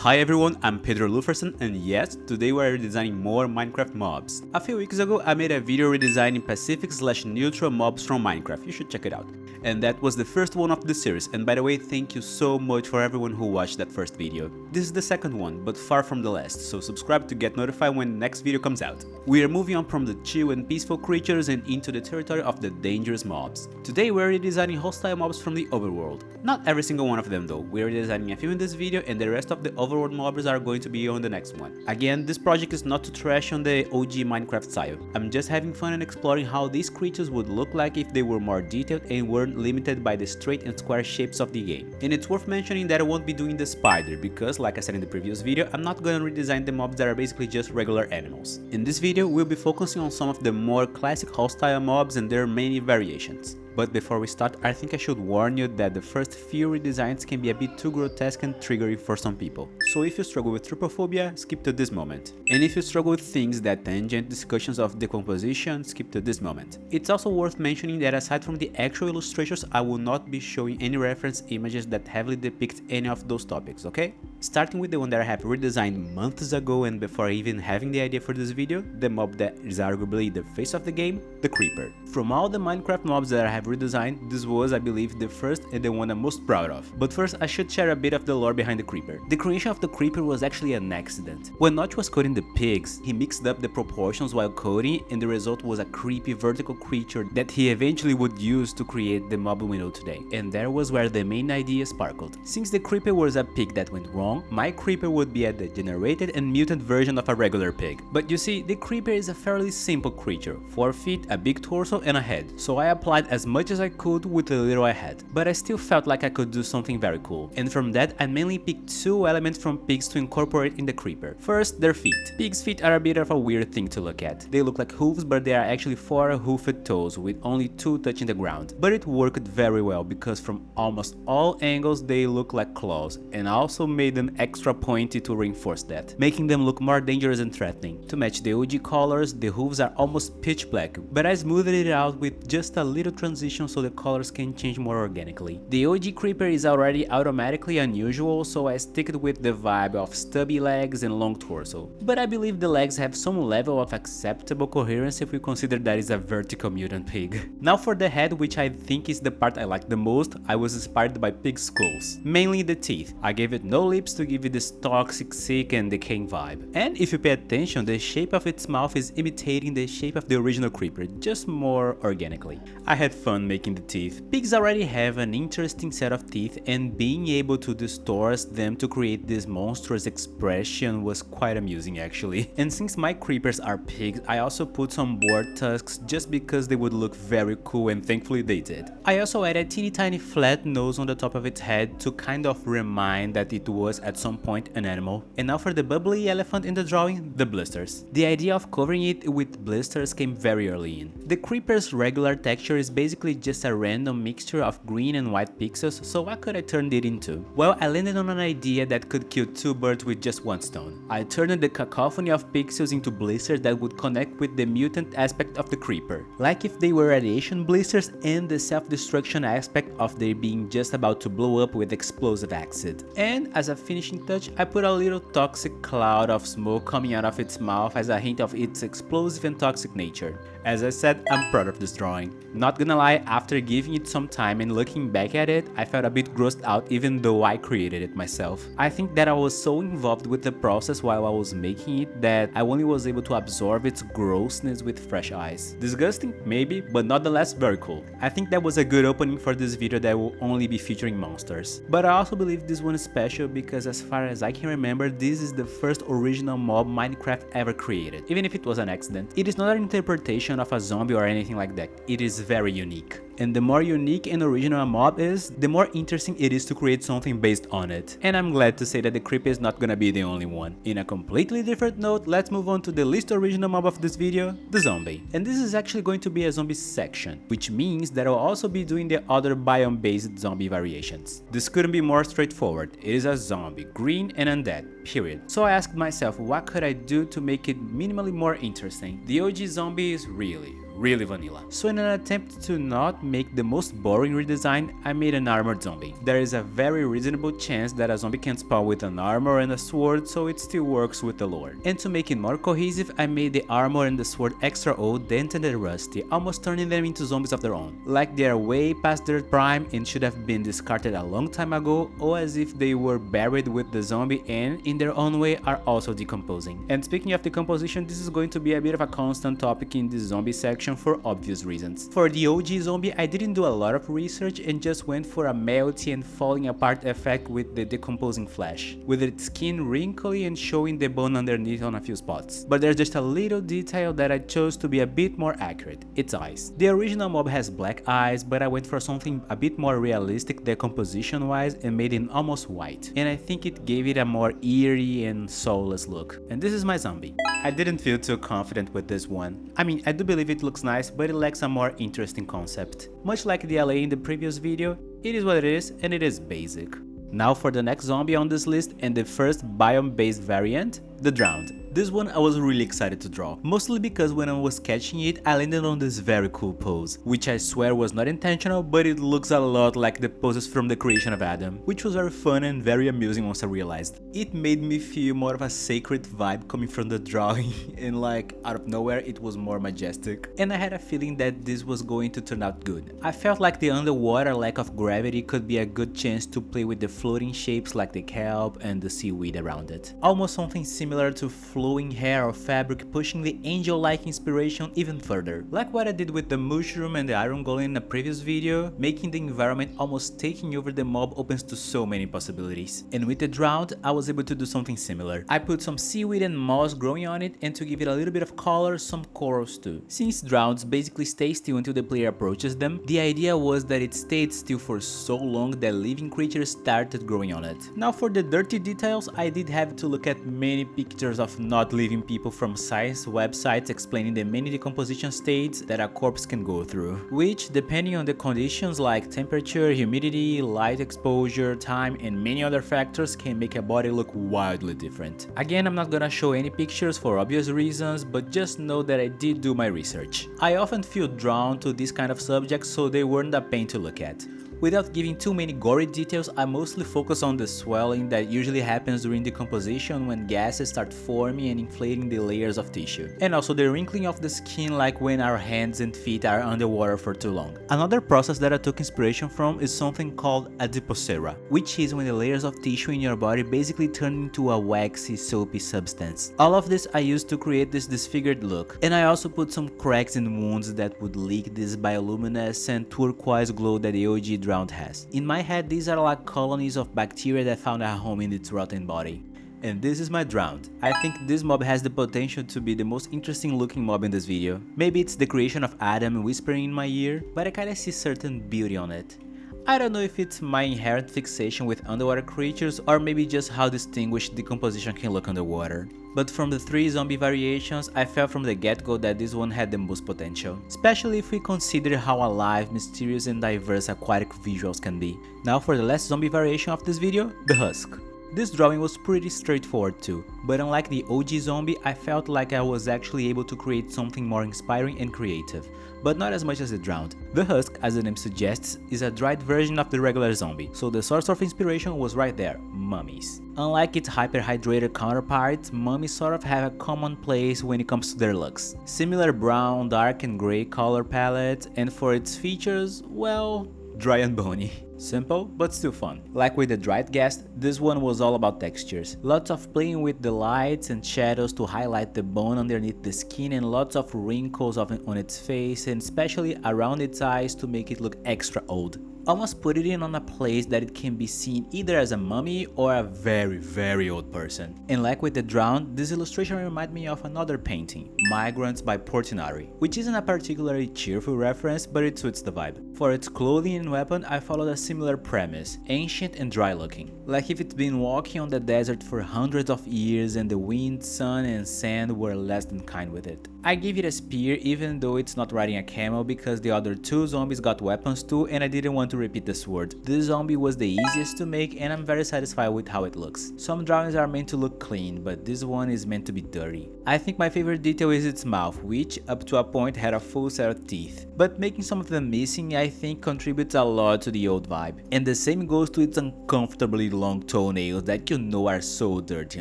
Hi everyone, I'm Pedro Luferson, and yes, today we are redesigning more Minecraft mobs. A few weeks ago I made a video redesigning Pacific/neutral mobs from Minecraft, you should check it out. And that was the first one of the series, and by the way, thank you so much for everyone who watched that first video. This is the second one, but far from the last, so subscribe to get notified when the next video comes out. We are moving on from the chill and peaceful creatures and into the territory of the dangerous mobs. Today we are redesigning hostile mobs from the overworld. Not every single one of them though, we are redesigning a few in this video and the rest of the overworld mobs are going to be on the next one. Again, this project is not to trash on the OG Minecraft style. I'm just having fun and exploring how these creatures would look like if they were more detailed and weren't limited by the straight and square shapes of the game. And it's worth mentioning that I won't be doing the spider because, like I said in the previous video, I'm not gonna redesign the mobs that are basically just regular animals. In this video, we'll be focusing on some of the more classic hostile mobs and their many variations. But before we start, I think I should warn you that the first few redesigns can be a bit too grotesque and triggering for some people. So if you struggle with trypophobia, skip to this moment. And if you struggle with things that tangent discussions of decomposition, skip to this moment. It's also worth mentioning that aside from the actual illustrations, I will not be showing any reference images that heavily depict any of those topics, okay? Starting with the one that I have redesigned months ago and before even having the idea for this video, the mob that is arguably the face of the game, the creeper. From all the Minecraft mobs that I have redesigned, this was, I believe, the first and the one I'm most proud of. But first, I should share a bit of the lore behind the creeper. The creation of the creeper was actually an accident. When Notch was coding the pigs, he mixed up the proportions while coding, and the result was a creepy vertical creature that he eventually would use to create the mob we know today. And there was where the main idea sparkled. Since the creeper was a pig that went wrong, my creeper would be a degenerated and mutant version of a regular pig. But you see, the creeper is a fairly simple creature, 4 feet, a big torso and a head, so I applied as much as I could with the little I had, but I still felt like I could do something very cool, and from that I mainly picked 2 elements from pigs to incorporate in the creeper. First, their feet. Pigs' feet are a bit of a weird thing to look at. They look like hooves, but they are actually 4 hoofed toes with only 2 touching the ground. But it worked very well because from almost all angles they look like claws, and I also made them extra pointy to reinforce that, making them look more dangerous and threatening. To match the OG colors, the hooves are almost pitch black, but I smoothed it out with just a little transition so the colors can change more organically. The OG creeper is already automatically unusual, so I stick with the vibe of stubby legs and long torso. But I believe the legs have some level of acceptable coherence if we consider that is a vertical mutant pig. Now for the head, which I think is the part I like the most, I was inspired by pig skulls, mainly the teeth. I gave it no lips to give it this toxic, sick and decaying vibe. And if you pay attention, the shape of its mouth is imitating the shape of the original creeper, just more organically. I had fun making the teeth. Pigs already have an interesting set of teeth, and being able to distort them to create this monstrous expression was quite amusing actually. And since my creepers are pigs, I also put some boar tusks just because they would look very cool, and thankfully they did. I also added a teeny tiny flat nose on the top of its head to kind of remind that it was at some point an animal. And now for the bubbly elephant in the drawing, the blisters. The idea of covering it with blisters came very early in. The creeper's regular texture is basically just a random mixture of green and white pixels, so what could I turn it into? Well, I landed on an idea that could kill 2 birds with just 1 stone. I turned the cacophony of pixels into blisters that would connect with the mutant aspect of the creeper, like if they were radiation blisters, and the self-destruction aspect of they being just about to blow up with explosive acid. And as a finishing touch, I put a little toxic cloud of smoke coming out of its mouth as a hint of its explosive and toxic nature. As I said, I'm proud of this drawing. Not gonna lie, after giving it some time and looking back at it, I felt a bit grossed out even though I created it myself. I think that I was so involved with the process while I was making it that I only was able to absorb its grossness with fresh eyes. Disgusting? Maybe, but nonetheless very cool. I think that was a good opening for this video that will only be featuring monsters. But I also believe this one is special because as far as I can remember, this is the first original mob Minecraft ever created. Even if it was an accident, it is not an interpretation of a zombie or anything like that. It is very unique. And the more unique and original a mob is, the more interesting it is to create something based on it. And I'm glad to say that the creeper is not gonna be the only one. In a completely different note, let's move on to the least original mob of this video, the zombie. And this is actually going to be a zombie section, which means that I'll also be doing the other biome based zombie variations. This couldn't be more straightforward. It is a zombie, green and undead, period. So I asked myself, what could I do to make it minimally more interesting? The OG zombie is really vanilla. So in an attempt to not make the most boring redesign, I made an armored zombie. There is a very reasonable chance that a zombie can spawn with an armor and a sword, so it still works with the lore. And to make it more cohesive, I made the armor and the sword extra old, dented and rusty, almost turning them into zombies of their own. Like they are way past their prime and should have been discarded a long time ago, or as if they were buried with the zombie and, in their own way, are also decomposing. And speaking of decomposition, this is going to be a bit of a constant topic in this zombie section for obvious reasons. For the OG zombie, I didn't do a lot of research and just went for a melty and falling apart effect with the decomposing flesh, with its skin wrinkly and showing the bone underneath on a few spots. But there's just a little detail that I chose to be a bit more accurate: its eyes. The original mob has black eyes, but I went for something a bit more realistic decomposition wise and made it almost white, and I think it gave it a more eerie and soulless look. And this is my zombie. I didn't feel too confident with this one. I mean, I do believe it looks nice, but it lacks a more interesting concept. Much like the LA in the previous video, it is what it is, and it is basic. Now for the next zombie on this list, and the first biome-based variant, the Drowned. This one I was really excited to draw, mostly because when I was sketching it, I landed on this very cool pose, which I swear was not intentional, but it looks a lot like the poses from the creation of Adam, which was very fun and very amusing once I realized. It made me feel more of a sacred vibe coming from the drawing, and like out of nowhere it was more majestic, and I had a feeling that this was going to turn out good. I felt like the underwater lack of gravity could be a good chance to play with the floating shapes like the kelp and the seaweed around it. Almost something similar to flowing hair or fabric, pushing the angel-like inspiration even further. Like what I did with the mushroom and the iron golem in a previous video, making the environment almost taking over the mob opens to so many possibilities. And with the Drowned, I was able to do something similar. I put some seaweed and moss growing on it, and to give it a little bit of color, some corals too. Since Drowns basically stay still until the player approaches them, the idea was that it stayed still for so long that living creatures started growing on it. Now for the dirty details, I did have to look at many pictures of not living people from science websites explaining the many decomposition states that a corpse can go through, which, depending on the conditions like temperature, humidity, light exposure, time, and many other factors, can make a body look wildly different. Again, I'm not gonna show any pictures for obvious reasons, but just know that I did do my research. I often feel drawn to this kind of subjects, so they weren't a pain to look at. Without giving too many gory details, I mostly focus on the swelling that usually happens during decomposition when gases start forming and inflating the layers of tissue, and also the wrinkling of the skin like when our hands and feet are underwater for too long. Another process that I took inspiration from is something called adipocera, which is when the layers of tissue in your body basically turn into a waxy, soapy substance. All of this I used to create this disfigured look, and I also put some cracks and wounds that would leak this bioluminescent turquoise glow that the OG Drowned has. In my head, these are like colonies of bacteria that found a home in its rotten body. And this is my Drowned. I think this mob has the potential to be the most interesting looking mob in this video. Maybe it's the creation of Adam whispering in my ear, but I kinda see certain beauty on it. I don't know if it's my inherent fixation with underwater creatures or maybe just how distinguished decomposition can look underwater. But from the 3 zombie variations, I felt from the get-go that this one had the most potential, especially if we consider how alive, mysterious and diverse aquatic visuals can be. Now for the last zombie variation of this video, the Husk. This drawing was pretty straightforward too, but unlike the OG zombie, I felt like I was actually able to create something more inspiring and creative, but not as much as the Drowned. The Husk, as the name suggests, is a dried version of the regular zombie, so the source of inspiration was right there, mummies. Unlike its hyperhydrated counterparts, mummies sort of have a common place when it comes to their looks. Similar brown, dark and grey color palette, and for its features, well, dry and bony. Simple, but still fun. Like with the dried ghast, this one was all about textures. Lots of playing with the lights and shadows to highlight the bone underneath the skin, and lots of wrinkles on its face and especially around its eyes to make it look extra old. Almost put it in on a place that it can be seen either as a mummy or a very old person. And like with the Drowned, this illustration reminded me of another painting, Migrants by Portinari, which isn't a particularly cheerful reference, but it suits the vibe. For its clothing and weapon, I followed a similar premise, ancient and dry looking. Like if it's been walking on the desert for hundreds of years and the wind, sun and sand were less than kind with it. I gave it a spear even though it's not riding a camel because the other 2 zombies got weapons too, and I didn't want to to repeat this word. This zombie was the easiest to make and I'm very satisfied with how it looks. Some drawings are meant to look clean, but this one is meant to be dirty. I think my favorite detail is its mouth, which up to a point had a full set of teeth. But making some of them missing I think contributes a lot to the old vibe. And the same goes to its uncomfortably long toenails that you know are so dirty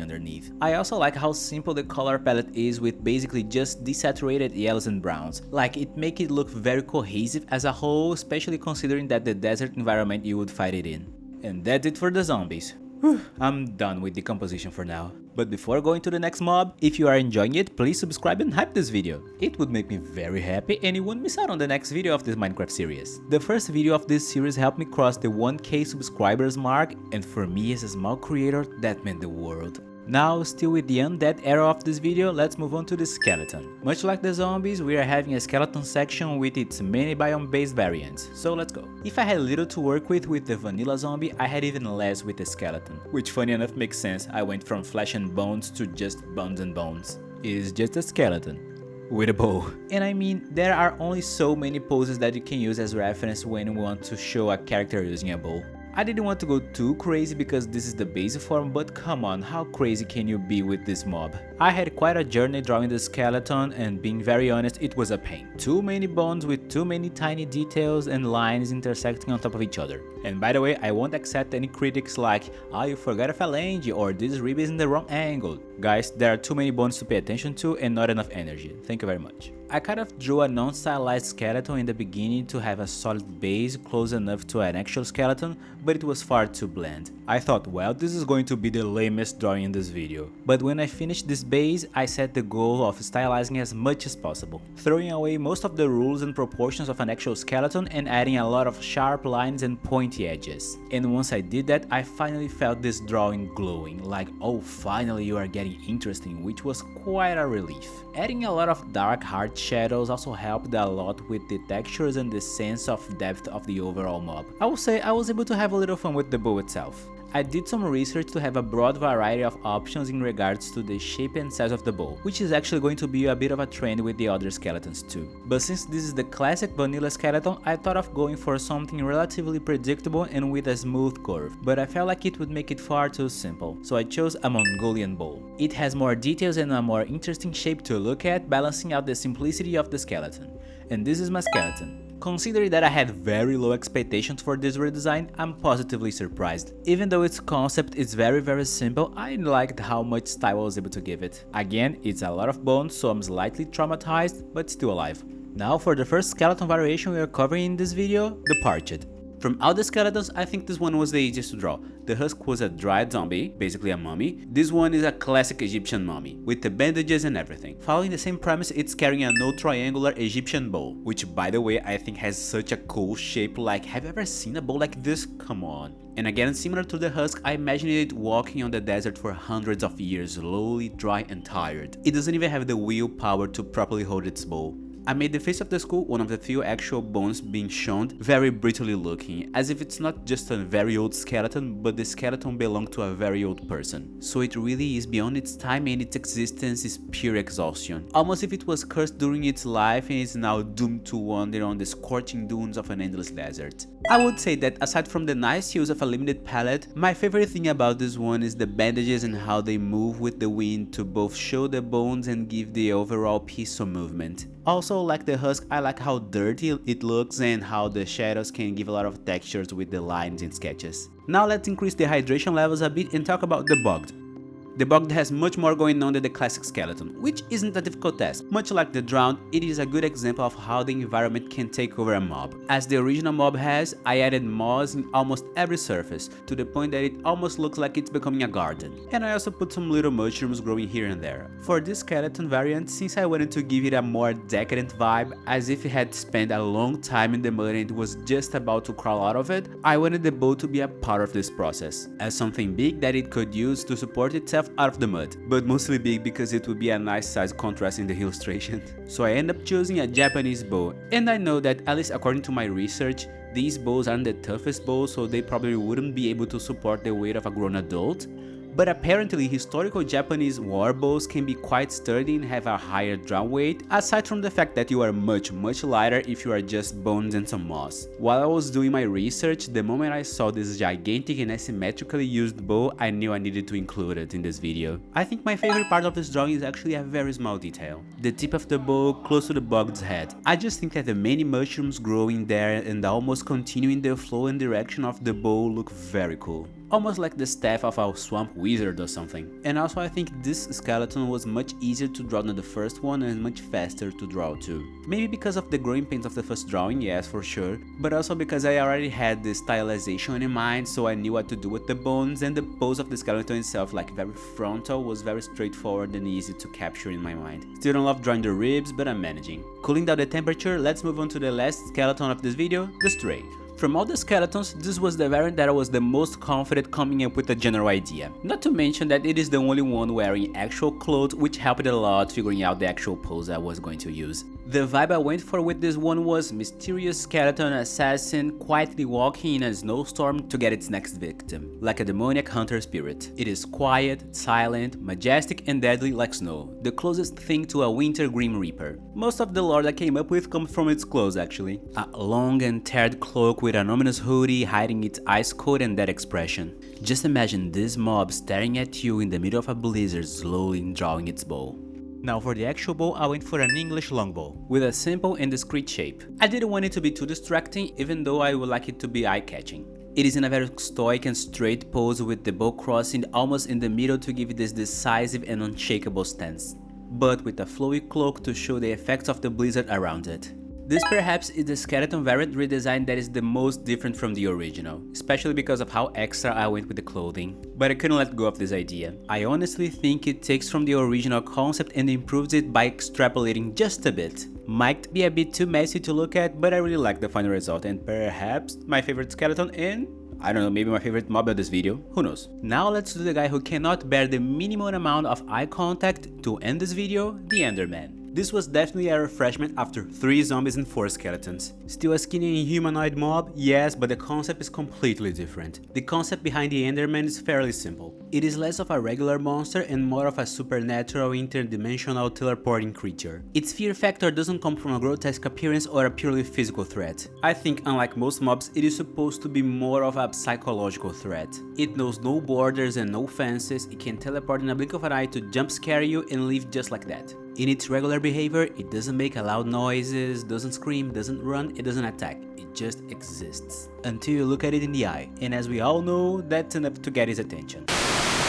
underneath. I also like how simple the color palette is with basically just desaturated yellows and browns. Like it makes it look very cohesive as a whole, especially considering that the desert environment you would fight it in. And that's it for the zombies. Whew, I'm done with the composition for now. But before going to the next mob, if you are enjoying it, please subscribe and hype this video. It would make me very happy and you won't miss out on the next video of this Minecraft series. The first video of this series helped me cross the 1K subscribers mark, and for me as a small creator, that meant the world. Now, still with the undead era of this video, let's move on to the skeleton. Much like the zombies, we are having a skeleton section with its many biome based variants, so let's go. If I had little to work with the vanilla zombie, I had even less with the skeleton, which funny enough makes sense. I went from flesh and bones to just bones and bones. It is just a skeleton with a bow. And I mean, there are only so many poses that you can use as reference when you want to show a character using a bow. I didn't want to go too crazy because this is the basic form, but come on, how crazy can you be with this mob? I had quite a journey drawing the skeleton and being very honest, it was a pain. Too many bones with too many tiny details and lines intersecting on top of each other. And by the way, I won't accept any critics like, "Ah, you forgot a phalange," or "this rib is in the wrong angle." Guys, there are too many bones to pay attention to and not enough energy. Thank you very much. I kind of drew a non-stylized skeleton in the beginning to have a solid base close enough to an actual skeleton, but it was far too bland. I thought, well, this is going to be the lamest drawing in this video. But when I finished this base, I set the goal of stylizing as much as possible, throwing away most of the rules and proportions of an actual skeleton and adding a lot of sharp lines and pointy edges. And once I did that, I finally felt this drawing glowing, like, oh, finally you are getting interesting, which was quite a relief. Adding a lot of dark, hard shadows also helped a lot with the textures and the sense of depth of the overall mob. I will say I was able to have a little fun with the bow itself. I did some research to have a broad variety of options in regards to the shape and size of the bow, which is actually going to be a bit of a trend with the other skeletons too. But since this is the classic vanilla skeleton, I thought of going for something relatively predictable and with a smooth curve, but I felt like it would make it far too simple, so I chose a Mongolian bow. It has more details and a more interesting shape to look at, balancing out the simplicity of the skeleton. And this is my skeleton. Considering that I had very low expectations for this redesign, I'm positively surprised. Even though its concept is very simple, I liked how much style I was able to give it. Again, it's a lot of bones, so I'm slightly traumatized, but still alive. Now for the first skeleton variation we are covering in this video, the Parched. From all the skeletons, I think this one was the easiest to draw. The Husk was a dried zombie, basically a mummy. This one is a classic Egyptian mummy, with the bandages and everything. Following the same premise, it's carrying a no triangular Egyptian bow, which by the way I think has such a cool shape. Like, have you ever seen a bow like this? Come on. And again, similar to the Husk, I imagined it walking on the desert for hundreds of years, slowly, dry and tired. It doesn't even have the willpower to properly hold its bow. I made the face of the skull, one of the few actual bones being shown, very brutally looking, as if it's not just a very old skeleton, but the skeleton belonged to a very old person. So it really is beyond its time and its existence is pure exhaustion. Almost if it was cursed during its life and is now doomed to wander on the scorching dunes of an endless desert. I would say that aside from the nice use of a limited palette, my favorite thing about this one is the bandages and how they move with the wind to both show the bones and give the overall piece of movement. Also, like the Husk, I like how dirty it looks and how the shadows can give a lot of textures with the lines and sketches. Now let's increase the hydration levels a bit and talk about the Bogged. The Bogged has much more going on than the classic skeleton, which isn't a difficult task. Much like the Drowned, it is a good example of how the environment can take over a mob. As the original mob has, I added moss in almost every surface, to the point that it almost looks like it's becoming a garden. And I also put some little mushrooms growing here and there. For this skeleton variant, since I wanted to give it a more decadent vibe, as if it had spent a long time in the mud and was just about to crawl out of it, I wanted the bow to be a part of this process, as something big that it could use to support itself out of the mud, but mostly big because it would be a nice size contrast in the illustration. So I ended up choosing a Japanese bow, and I know that, at least according to my research, these bows aren't the toughest bows, so they probably wouldn't be able to support the weight of a grown adult. But apparently historical Japanese war bows can be quite sturdy and have a higher draw weight, aside from the fact that you are much lighter if you are just bones and some moss. While I was doing my research, the moment I saw this gigantic and asymmetrically used bow, I knew I needed to include it in this video. I think my favorite part of this drawing is actually a very small detail. The tip of the bow close to the Bogged's head. I just think that the many mushrooms growing there and almost continuing the flow and direction of the bow look very cool. Almost like the staff of a swamp wizard or something. And also I think this skeleton was much easier to draw than the first one and much faster to draw too. Maybe because of the growing pains of the first drawing, yes for sure, but also because I already had the stylization in mind, so I knew what to do with the bones, and the pose of the skeleton itself, like very frontal, was very straightforward and easy to capture in my mind. Still don't love drawing the ribs, but I'm managing. Cooling down the temperature, let's move on to the last skeleton of this video, the stray. From all the skeletons, this was the variant that I was the most confident coming up with a general idea. Not to mention that it is the only one wearing actual clothes, which helped a lot figuring out the actual pose I was going to use. The vibe I went for with this one was mysterious skeleton assassin quietly walking in a snowstorm to get its next victim, like a demoniac hunter spirit. It is quiet, silent, majestic and deadly like snow, the closest thing to a winter grim reaper. Most of the lore I came up with comes from its clothes actually. A long and teared cloak with an ominous hoodie hiding its ice coat and that expression. Just imagine this mob staring at you in the middle of a blizzard slowly drawing its bow. Now for the actual bow, I went for an English longbow, with a simple and discreet shape. I didn't want it to be too distracting, even though I would like it to be eye-catching. It is in a very stoic and straight pose with the bow crossing almost in the middle to give it this decisive and unshakable stance, but with a flowy cloak to show the effects of the blizzard around it. This perhaps is the skeleton variant redesign that is the most different from the original, especially because of how extra I went with the clothing. But I couldn't let go of this idea. I honestly think it takes from the original concept and improves it by extrapolating just a bit. Might be a bit too messy to look at, but I really like the final result and perhaps my favorite skeleton and I don't know, maybe my favorite mob of this video, who knows. Now let's do the guy who cannot bear the minimum amount of eye contact to end this video, the Enderman. This was definitely a refreshment after 3 zombies and 4 skeletons. Still a skinny and humanoid mob, yes, but the concept is completely different. The concept behind the Enderman is fairly simple. It is less of a regular monster and more of a supernatural interdimensional teleporting creature. Its fear factor doesn't come from a grotesque appearance or a purely physical threat. I think unlike most mobs, it is supposed to be more of a psychological threat. It knows no borders and no fences, it can teleport in a blink of an eye to jump scare you and leave just like that. In its regular behavior, it doesn't make loud noises, doesn't scream, doesn't run, it doesn't attack, it just exists. Until you look at it in the eye, and as we all know, that's enough to get his attention.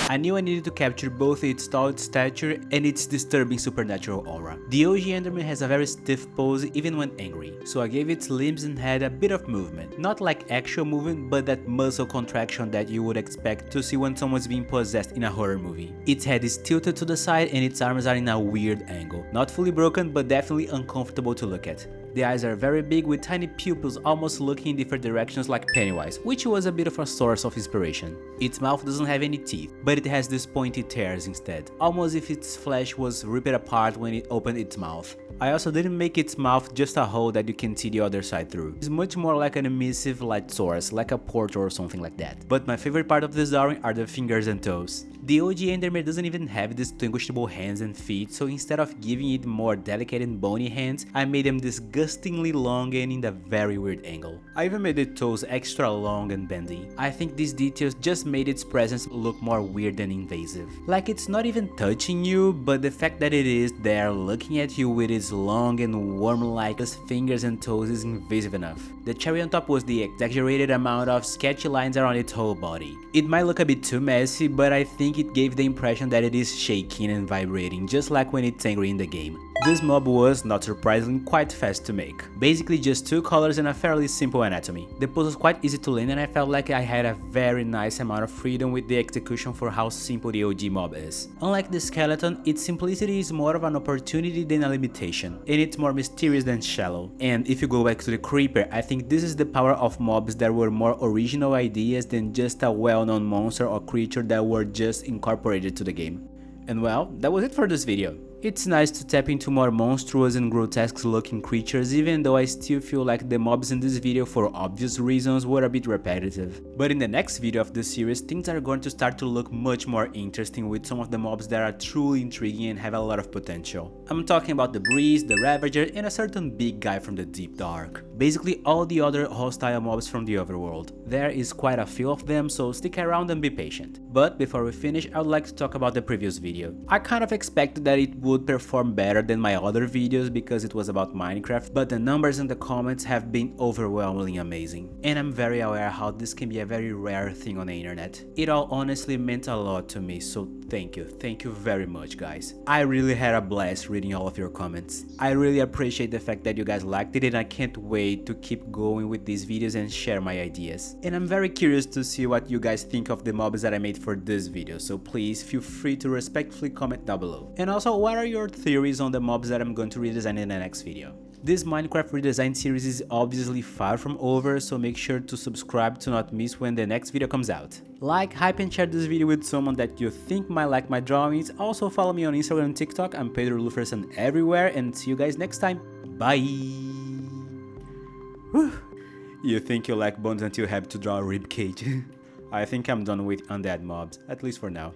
I knew I needed to capture both its tall stature and its disturbing supernatural aura. The OG Enderman has a very stiff pose even when angry, so I gave its limbs and head a bit of movement. Not like actual movement, but that muscle contraction that you would expect to see when someone's being possessed in a horror movie. Its head is tilted to the side and its arms are in a weird angle. Not fully broken, but definitely uncomfortable to look at. The eyes are very big with tiny pupils almost looking in different directions like Pennywise, which was a bit of a source of inspiration. Its mouth doesn't have any teeth, but it has these pointy tears instead, almost if its flesh was ripped apart when it opened its mouth. I also didn't make its mouth just a hole that you can see the other side through. It's much more like an emissive light source, like a portal or something like that. But my favorite part of this drawing are the fingers and toes. The OG Enderman doesn't even have distinguishable hands and feet, so instead of giving it more delicate and bony hands, I made them disgustingly long and in a very weird angle. I even made the toes extra long and bendy. I think these details just made its presence look more weird and invasive. Like it's not even touching you, but the fact that it is there looking at you with its long and worm-like fingers and toes is invasive enough. The cherry on top was the exaggerated amount of sketchy lines around its whole body. It might look a bit too messy, but I think it gave the impression that it is shaking and vibrating, just like when it's angry in the game. This mob was, not surprisingly, quite fast to make. Basically just 2 colors and a fairly simple anatomy. The pose was quite easy to learn and I felt like I had a very nice amount of freedom with the execution for how simple the OG mob is. Unlike the skeleton, its simplicity is more of an opportunity than a limitation, and it's more mysterious than shallow. And if you go back to the creeper, I think this is the power of mobs that were more original ideas than just a well-known monster or creature that were just incorporated to the game. And well, that was it for this video. It's nice to tap into more monstrous and grotesque looking creatures, even though I still feel like the mobs in this video, for obvious reasons, were a bit repetitive. But in the next video of this series, things are going to start to look much more interesting with some of the mobs that are truly intriguing and have a lot of potential. I'm talking about the Breeze, the Ravager, and a certain big guy from the Deep Dark. Basically all the other hostile mobs from the overworld. There is quite a few of them, so stick around and be patient. But before we finish, I would like to talk about the previous video. I kind of expected that it would perform better than my other videos because it was about Minecraft, but the numbers in the comments have been overwhelmingly amazing. And I'm very aware how this can be a very rare thing on the internet. It all honestly meant a lot to me, so thank you very much guys. I really had a blast reading all of your comments. I really appreciate the fact that you guys liked it, and I can't wait to keep going with these videos and share my ideas. And I'm very curious to see what you guys think of the mobs that I made for this video, so please feel free to respectfully comment down below. And also, what are your theories on the mobs that I'm going to redesign in the next video? This Minecraft redesign series is obviously far from over, so make sure to subscribe to not miss when the next video comes out. Like, hype and share this video with someone that you think might like my drawings. Also follow me on Instagram and TikTok. I'm Pedro Luferson everywhere, and see you guys next time. Bye! Whew. You think you like bones until you have to draw a rib cage. I think I'm done with undead mobs, at least for now.